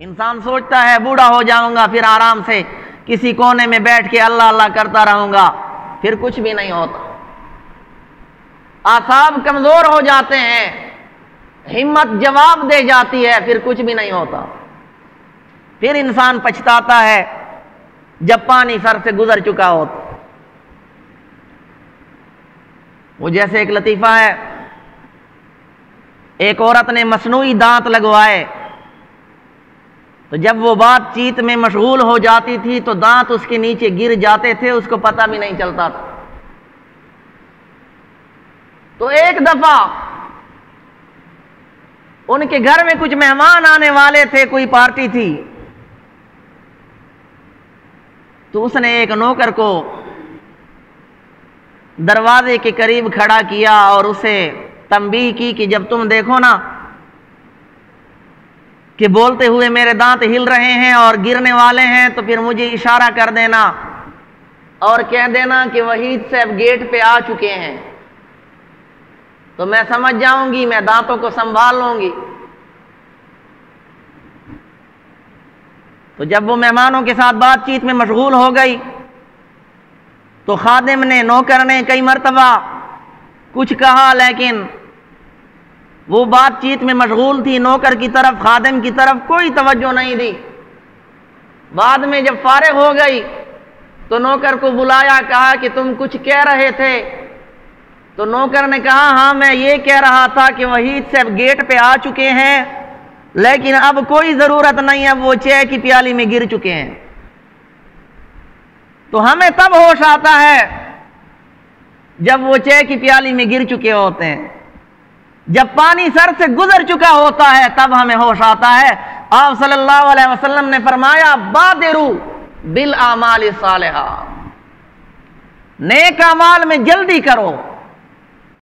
انسان سوچتا ہے بوڑھا ہو جاؤں گا پھر آرام سے کسی کونے میں بیٹھ کے اللہ اللہ کرتا رہوں گا، پھر کچھ بھی نہیں ہوتا۔ اعصاب کمزور ہو جاتے ہیں، ہمت جواب دے جاتی ہے، پھر کچھ بھی نہیں ہوتا۔ پھر انسان پچھتاتا ہے جب پانی سر سے گزر چکا ہوتا۔ وہ جیسے ایک لطیفہ ہے، ایک عورت نے مصنوعی دانت لگوائے، تو جب وہ بات چیت میں مشغول ہو جاتی تھی تو دانت اس کے نیچے گر جاتے تھے، اس کو پتہ بھی نہیں چلتا تھا۔ تو ایک دفعہ ان کے گھر میں کچھ مہمان آنے والے تھے، کوئی پارٹی تھی، تو اس نے ایک نوکر کو دروازے کے قریب کھڑا کیا اور اسے تنبیہ کی کہ جب تم دیکھو نا کہ بولتے ہوئے میرے دانت ہل رہے ہیں اور گرنے والے ہیں تو پھر مجھے اشارہ کر دینا اور کہہ دینا کہ وحید صاحب گیٹ پہ آ چکے ہیں، تو میں سمجھ جاؤں گی، میں دانتوں کو سنبھال لوں گی۔ تو جب وہ مہمانوں کے ساتھ بات چیت میں مشغول ہو گئی تو خادم نے، نوکر نے کئی مرتبہ کچھ کہا، لیکن وہ بات چیت میں مشغول تھی، نوکر کی طرف، خادم کی طرف کوئی توجہ نہیں دی۔ بعد میں جب فارغ ہو گئی تو نوکر کو بلایا، کہا کہ تم کچھ کہہ رہے تھے؟ تو نوکر نے کہا ہاں میں یہ کہہ رہا تھا کہ وحید صاحب گیٹ پہ آ چکے ہیں، لیکن اب کوئی ضرورت نہیں، اب وہ چائے کی پیالی میں گر چکے ہیں۔ تو ہمیں تب ہوش آتا ہے جب وہ چائے کی پیالی میں گر چکے ہوتے ہیں، جب پانی سر سے گزر چکا ہوتا ہے تب ہمیں ہوش آتا ہے۔ آپ صلی اللہ علیہ وسلم نے فرمایا بادروا بالاعمال الصالحہ، نیک اعمال میں جلدی کرو،